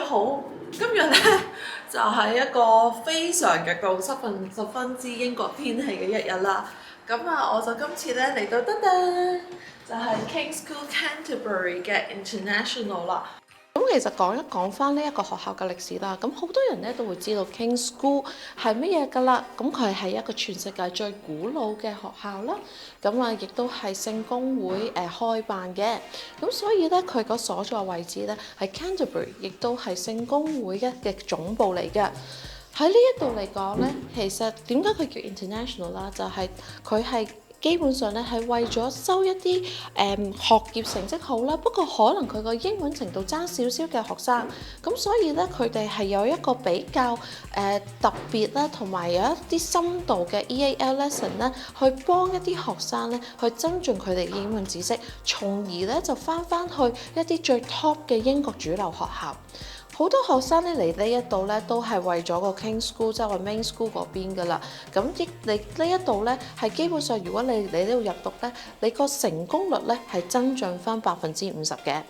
好，今日呢就係一個非常極度十分之英國天氣嘅一日啦。咁我就今次呢嚟到就係 King's School Canterbury 嘅 International 啦。咁其實講一講翻呢一個學校嘅歷史啦，咁好多人咧都會知道 King's School 係乜嘢㗎啦。咁佢係一個全世界最古老嘅學校啦。咁亦都係聖公會開辦嘅。咁所以咧佢個所在位置咧係 Canterbury， 亦都係聖公會嘅總部嚟嘅。喺呢一度嚟講咧，其實點解佢叫 International 啦？就係佢係基本上咧係為咗收一啲學業成績好啦，不過可能佢個英文程度爭少少嘅學生，咁所以咧佢哋係有一個比較特別啦，同埋有一啲深度嘅 EAL lesson 咧，去幫一啲學生咧去增進佢哋英文知識，從而咧就翻去一啲最 top 嘅英國主流學校。好多學生咧嚟呢一度咧都係為咗個 King's School 即係話 Main School 嗰邊㗎啦。咁你呢一度咧係基本上，如果你嚟呢度入讀咧，你個成功率咧係增長翻50%嘅。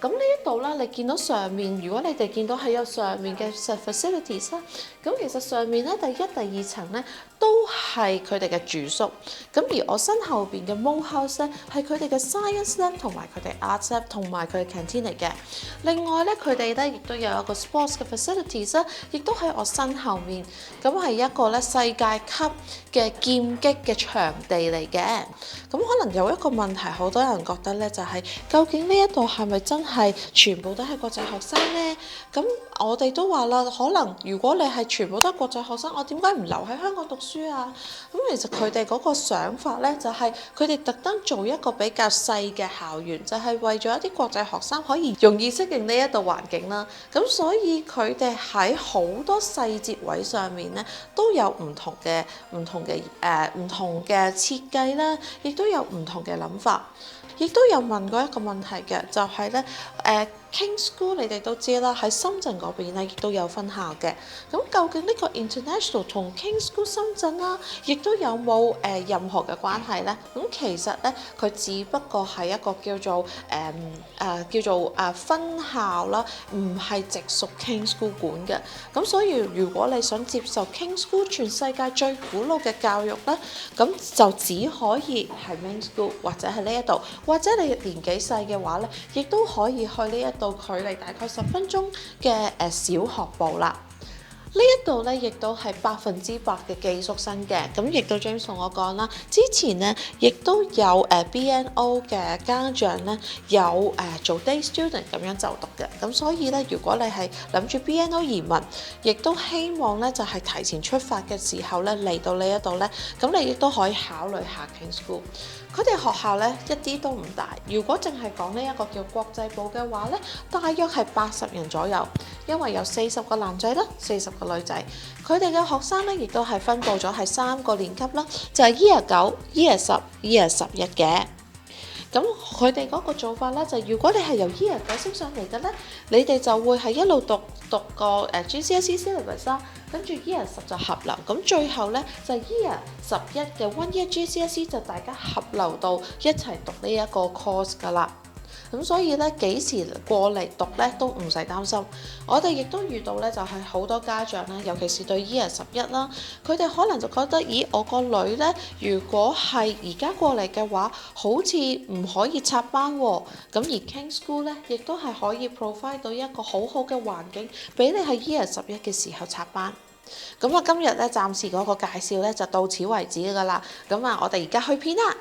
咁呢一度啦，你見到上面，如果你哋見到係有上面嘅 facilities 啦，咁其實上面咧第一、第二層咧都係佢哋嘅住宿。咁而我身後邊嘅 Mo House 咧係佢哋嘅 Science Lab 同埋佢哋 Arts Lab 同埋佢嘅 Canteen 嚟嘅。另外咧，佢哋咧亦都有一個 Sports 嘅 facilities 啦，亦都喺我身後面。咁係一個咧世界級嘅劍擊嘅場地嚟嘅。咁可能有一個問題，好多人覺得咧就係究竟呢一度係咪真係全部都係國際學生呢？咁我哋都話啦，可能如果你係全部都係國際學生，我點解唔留喺香港讀書啊？咁其實佢哋嗰個想法呢，就係佢哋特登做一個比較細嘅校園，就係為咗一啲國際學生可以容易適應呢一度環境啦。咁所以佢哋喺好多細節位上面呢，都有唔同嘅設計啦，亦都有唔同嘅諗法。亦都有問過一個問題嘅，就係咧King's School 你哋都知啦，喺深圳嗰邊咧亦都有分校嘅。咁究竟呢個 International 同 King's School 深圳啦，亦都有冇任何嘅關係咧？咁其實咧，佢只不過係一個叫做分校啦，唔係直屬 King's School 管嘅。咁所以如果你想接受 King's School 全世界最古老嘅教育咧，咁就只可以係 Main School 或者係呢一度，或者你年紀細嘅話咧，亦都可以去呢一度距離大概10分鐘嘅小學部啦。呢一度咧，亦都係100%嘅寄宿生嘅。咁亦都 James 同我講啦，之前咧亦都有BNO 嘅家長咧有做 day student 咁樣就讀嘅。咁所以咧，如果你係諗住 BNO 移民，亦都希望咧就係提前出發嘅時候咧嚟到呢一度咧，咁你亦都可以考慮下 King's School。佢哋學校咧一啲都唔大，如果淨係講呢一個叫國際部嘅話咧，大約係80人左右，因為有40個男仔啦，40個女仔。佢哋嘅學生咧亦都係分佈咗係3個年級啦，就係 Year 9、Year 10、Year 11嘅。咁佢哋嗰個做法咧，就如果你係由 Year 9升上嚟嘅咧，你哋就會係一路讀個GCSE syllabus 啦，跟住 Year 10就合流，咁最後咧就 Year 11嘅 One Year GCSE 就大家合流到一齊讀呢一個 course 㗎啦。咁所以咧幾時過嚟讀咧都唔使擔心。我哋亦都遇到咧就係好多家長啦，尤其是對 Year 11啦，佢哋可能就覺得，咦，我個女咧如果係而家過嚟嘅話，好似唔可以插班喎。咁而 King's School 咧亦都係可以 provide 到一個好好嘅環境，俾你喺 Year 11嘅時候插班。咁我今日咧暫時嗰個介紹咧就到此為止㗎啦。咁我哋而家去片啦。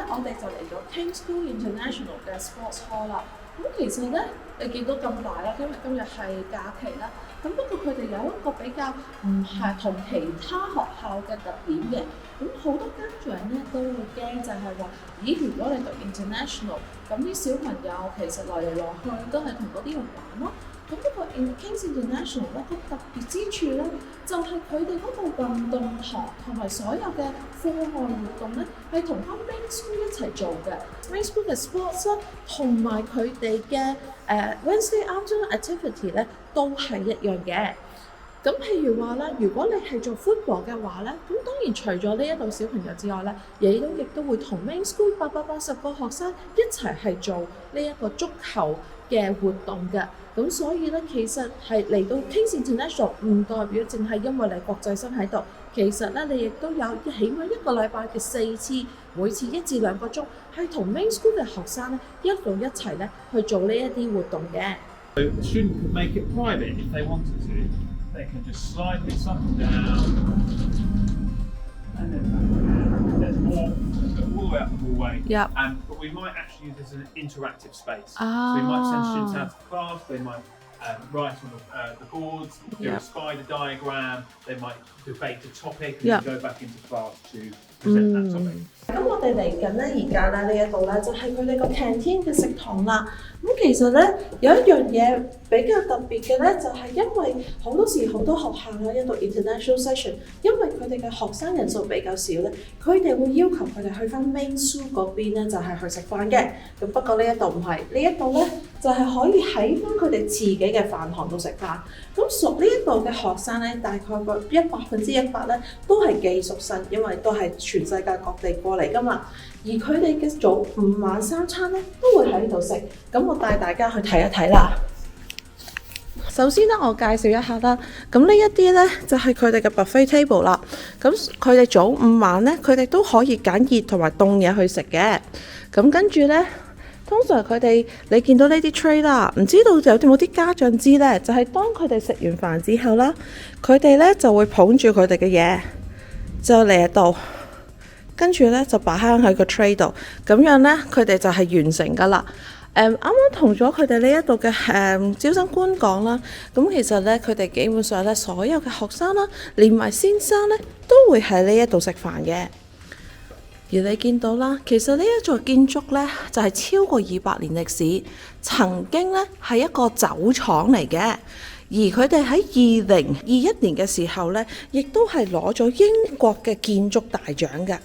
我哋就嚟到 King's School International 嘅 Sports Hall 啦。咁其實咧，你見到咁大啦，今日係假期啦。咁不過佢哋有一個比較唔係同其他學校嘅特點嘅。咁好多家長咧都會驚，就係話：咦，如果你讀 International，咁啲小朋友其實來嚟來去都係同嗰啲人玩咯。咁不過 King's International 咧個特別之處咧，就係佢哋嗰個運動堂同埋所有嘅課外活動咧，係同翻 Main School 一齊做嘅。Main School 嘅 sports 啦，同埋佢哋嘅Wednesday afternoon activity 咧，都係一樣嘅。咁譬如話咧，如果你係做 football 嘅話咧，咁當然除咗呢一度小朋友之外咧，亦都會同 Main School 880個學生一齊係做呢一個足球嘅活動嘅。咁所以咧，其實係嚟到 King's International 唔代表淨係因為你國際生喺度，其實咧你亦都有起碼一個禮拜嘅4次，每次1至2個鐘，係同 Main School 嘅學生咧一齊咧去做呢一啲活動嘅。So the student can make it private if they wanted to. They can just slide this up and down, and then back again. There's more all the way up the hallway. Yep. But we might actually use this as an interactive space. Ah. So we might send students out to class. They might write on the boards, do a spider diagram. They might debate a topic, and then go back into class to present that topic. 咁我哋嚟緊咧，而家咧呢一度咧就係佢哋個 canteen 嘅食堂啦。咁其實咧有一樣嘢比較特別嘅咧，就係因為好多時好多學校咧一到 international session， 因為佢哋嘅學生人數比較少咧，佢哋會要求佢哋去翻 main school 嗰邊咧，就係去食飯嘅。咁不過呢一度唔係，呢一度咧就係可以喺翻佢哋自己嘅飯堂度食飯。咁屬呢一度嘅學生咧，大概個100%咧都係寄宿生，因為都係全世界各地過嚟㗎嘛。而佢哋嘅早午晚三餐咧都會喺呢度食。咁我帶大家去睇一睇啦。首先咧，我介紹一下啦。咁呢一啲咧就係佢哋嘅 buffet table 啦。咁佢哋早午晚咧，佢哋都可以揀熱同埋凍嘢去食嘅。咁跟住咧，通常佢哋你見到呢啲 tray 啦，唔知道有冇啲家長知咧？就係當佢哋食完飯之後啦，佢哋咧就會捧住佢哋嘅嘢，就嚟到。跟住咧就擺喺個 tray 度，咁樣咧佢哋就係完成㗎啦。啱啱同咗佢哋呢一度嘅招生官講啦，咁其實咧佢哋基本上咧所有嘅學生啦，連埋先生咧都會喺呢一度食飯嘅。而你見到啦，其實呢一座建築咧就係超過200年歷史，曾經咧係一個酒廠嚟嘅。而佢哋喺2021年嘅時候咧，亦都係攞咗英國嘅建築大獎嘅。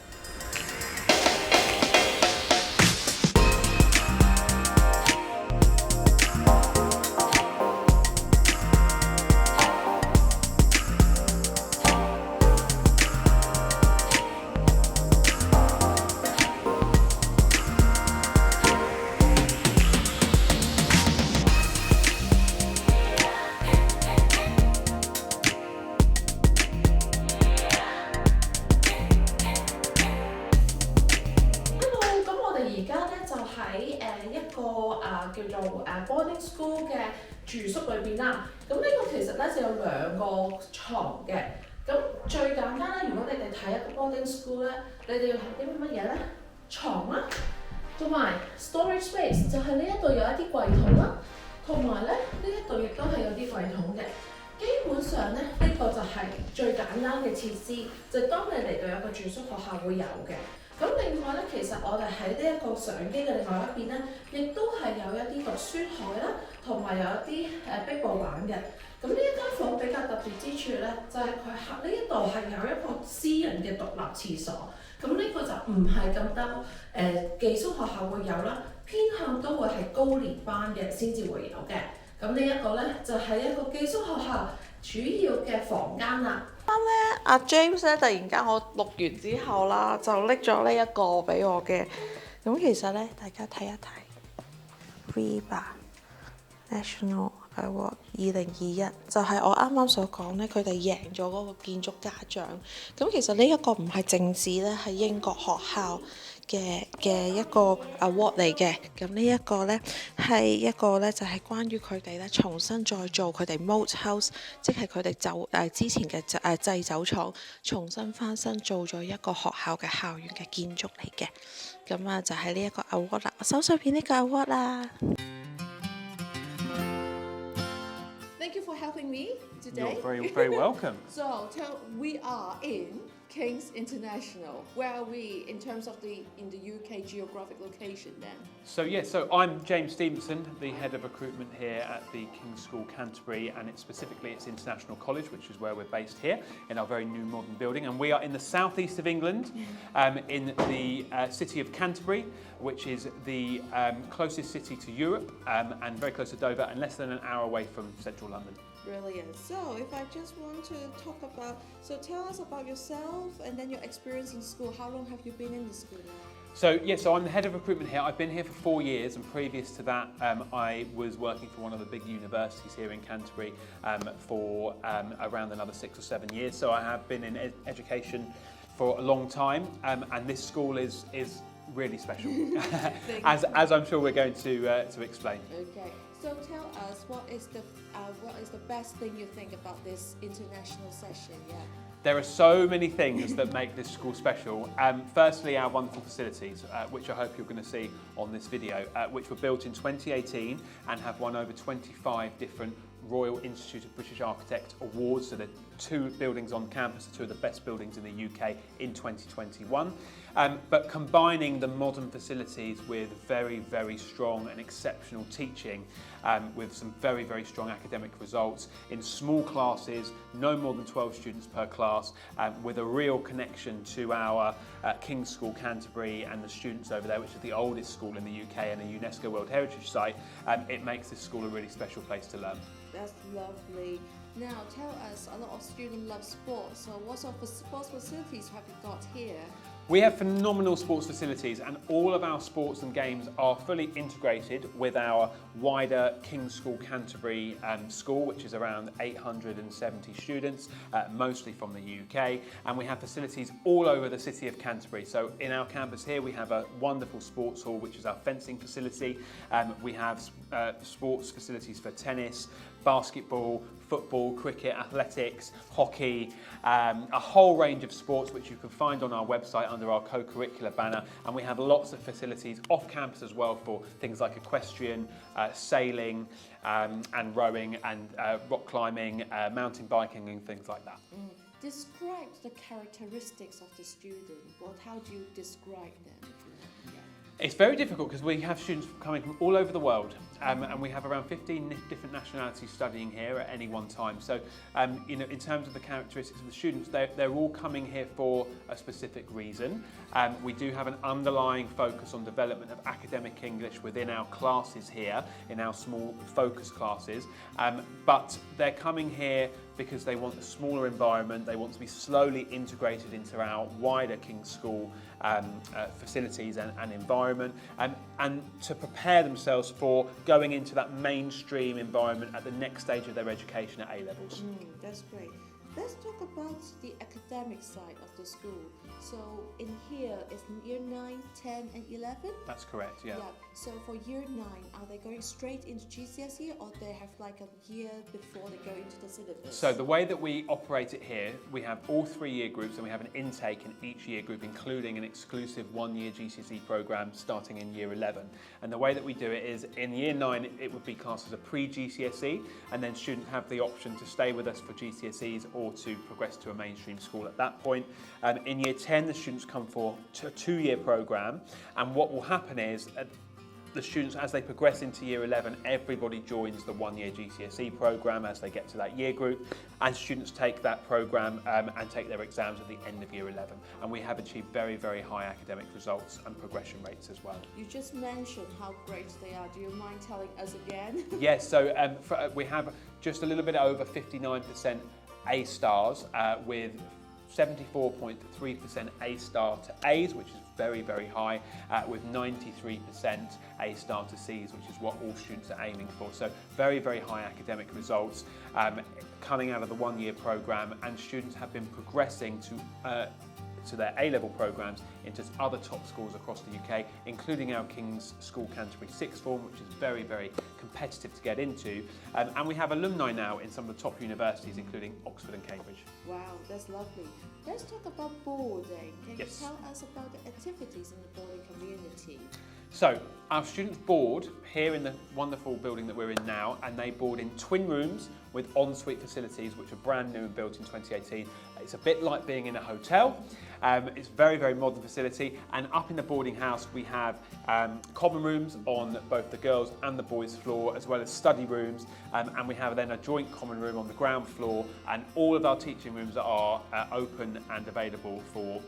叫做boarding school 嘅住宿裏邊啦，咁呢個其實咧就有2個床嘅。咁最簡單咧，如果你哋睇一個 boarding school 咧，你哋要睇啲乜嘢咧？床啦，同埋 storage space 就係呢一度有一啲櫃桶啦，同埋咧呢一度亦都係有啲櫃桶嘅。基本上咧，呢個就係最簡單嘅設施，就係當你嚟到有個住宿學校會有嘅。咁另外咧，其實我哋喺呢一個相機嘅另外一邊咧，亦都係有一啲讀書台啦，同埋有一啲壁布板嘅。咁呢一間房比較特別之處咧，就係佢呢一度係有一個私人嘅獨立廁所。咁呢個就唔係咁多寄宿學校會有啦，偏向都會係高年班嘅先至會有嘅。咁呢一個咧就係一個寄宿學校主要嘅房間啦。啱咧，阿 James 咧突然間我錄完之後啦，就拎咗呢一個俾我嘅。咁其實咧，大家睇一睇 RIBA National Award 2021，就係我啱啱所講咧，佢哋贏咗嗰個建築家獎。咁其實呢一個唔係淨止咧係英國學校嘅一個 award 嚟嘅，咁呢一個咧係一個咧就係關於佢哋咧重新再做佢哋 Moat House， 即係佢哋之前嘅製酒廠重新翻新做咗一個學校嘅校園嘅建築嚟嘅。咁啊就係呢一個 award 啦，我手上邊呢個 award 啦。Thank you for helping me today. You're very, very welcome. So we are in King's International. Where are we in terms of in the UK geographic location then? So I'm James Stevenson, the head of recruitment here at the King's School Canterbury, and it's International College, which is where we're based here in our very new modern building. And we are in the southeast of England, in the city of Canterbury, which is the closest city to Europe and very close to Dover, and less than an hour away from central London. Brilliant. So if I just want to talk about, so tell us about yourself and then your experience in school. How long have you been in the school now? So I'm the head of recruitment here. I've been here for 4 years, and previous to that, I was working for one of the big universities here in Canterbury for around another 6 or 7 years. So I have been in education for a long time, and this school is really special, as I'm sure we're going to explain. Okay. So tell us, what is the best thing you think about this international session? Yeah. There are so many things that make this school special. Firstly, our wonderful facilities, which I hope you're going to see on this video, which were built in 2018 and have won over 25 different Royal Institute of British Architects awards. So the 2 buildings on campus are 2 of the best buildings in the UK in 2021. But combining the modern facilities with very, very strong and exceptional teaching, with some very, very strong academic results in small classes, no more than 12 students per class, with a real connection to our King's School Canterbury and the students over there, which is the oldest school in the UK and a UNESCO World Heritage Site, it makes this school a really special place to learn. That's lovely. Now tell us, a lot of students love sports, so what sort of sports facilities have you got here? We have phenomenal sports facilities, and all of our sports and games are fully integrated with our wider King's School Canterbury school, which is around 870 students, mostly from the UK, and we have facilities all over the city of Canterbury. So in our campus here we have a wonderful sports hall, which is our fencing facility. We have sports facilities for tennis, basketball, football, cricket, athletics, hockey, a whole range of sports which you can find on our website under our co-curricular banner, and we have lots of facilities off campus as well for things like equestrian, sailing and rowing and rock climbing, mountain biking and things like that. Describe the characteristics of the student. How do you describe them? It's very difficult because we have students coming from all over the world, and we have around 15 different nationalities studying here at any one time. So, in terms of the characteristics of the students, they're all coming here for a specific reason. We do have an underlying focus on development of academic English within our classes here, in our small focus classes, but they're coming here because they want a smaller environment, they want to be slowly integrated into our wider King's School facilities and environment, and to prepare themselves for going into that mainstream environment at the next stage of their education at A-levels. That's great. Let's talk about the academic side of the school. So in here is year 9, 10 and 11? That's correct, yeah. So for year 9, are they going straight into GCSE or they have like a year before they go into the syllabus? So the way that we operate it here, we have all 3 year groups, and we have an intake in each year group, including an exclusive 1-year GCSE programme starting in year 11. And the way that we do it is, in year 9 it would be classed as a pre-GCSE, and then students have the option to stay with us for GCSEs or to progress to a mainstream school at that point. In year 10 the students come for a 2-year programme, and what will happen is the students, as they progress into year 11, everybody joins the 1-year GCSE programme as they get to that year group, and students take that programme and take their exams at the end of year 11. And we have achieved very, very high academic results and progression rates as well. You just mentioned how great they are. Do you mind telling us again? Yes, so we have just a little bit over 59% A stars, with 74.3% A star to A's, which is very, very high, with 93% A star to C's, which is what all students are aiming for. So very, very high academic results coming out of the 1-year programme, and students have been progressing to to their A-level programmes into other top schools across the UK, including our King's School Canterbury Sixth Form, which is very, very competitive to get into. And we have alumni now in some of the top universities, including Oxford and Cambridge. Wow, that's lovely. Let's talk about boarding. Can Yes. you tell us about the activities in the boarding community? So, our students board here in the wonderful building that we're in now, and they board in twin rooms with ensuite facilities, which are brand new and built in 2018. It's a bit like being in a hotel. It's very, very modern facility. And up in the boarding house, we have common rooms on both the girls and the boys' floor, as well as study rooms. And we have then a joint common room on the ground floor. And all of our teaching rooms are open and available for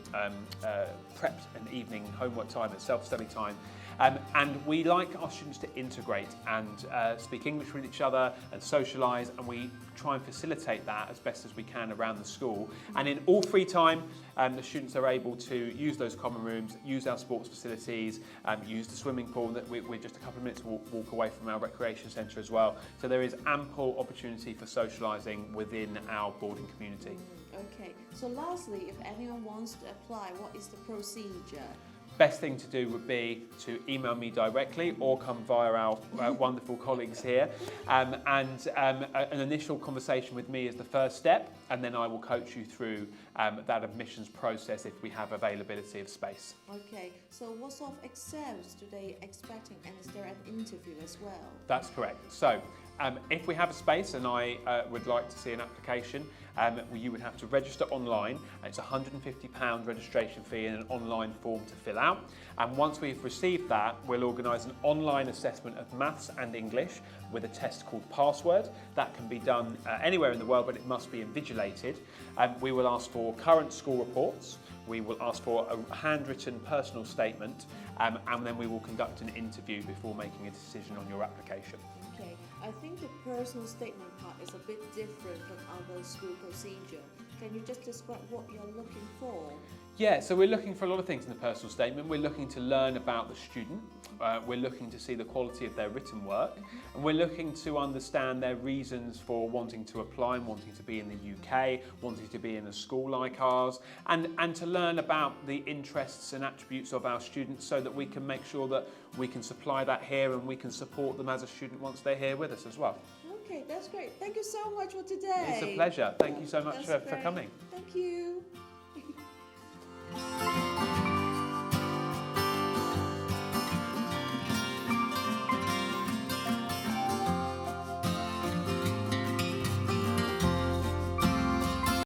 prep and evening homework time and self-study time. And we like our students to integrate and speak English with each other and socialise, and we try and facilitate that as best as we can around the school. And in all free time, the students are able to use those common rooms, use our sports facilities, use the swimming pool that we're just a couple of minutes walk away from our recreation centre as well. So there is ample opportunity for socialising within our boarding community. Okay, so lastly, if anyone wants to apply, what is the procedure? Best thing to do would be to email me directly or come via our wonderful colleagues here. An initial conversation with me is the first step, and then I will coach you through that admissions process if we have availability of space. Okay, so what sort of exams do they expecting, and is there an interview as well? That's correct. So if we have a space and I would like to see an application, you would have to register online. It's a £150 registration fee and an online form to fill out. And once we've received that, we'll organise an online assessment of maths and English with a test called Password. That can be done anywhere in the world, but it must be invigilated. We will ask for current school reports. We will ask for a handwritten personal statement, and then we will conduct an interview before making a decision on your application. Okay, I think the personal statement part is a bit different from other school procedure. Can you just describe what you're looking for? Yeah, so we're looking for a lot of things in the personal statement. We're looking to learn about the student. We're looking to see the quality of their written work. And we're looking to understand their reasons for wanting to apply and wanting to be in the UK, wanting to be in a school like ours, and to learn about the interests and attributes of our students so that we can make sure that we can supply that here and we can support them as a student once they're here with us as well. Okay, that's great. Thank you so much for today. It's a pleasure. Thank you so much for coming. Thank you.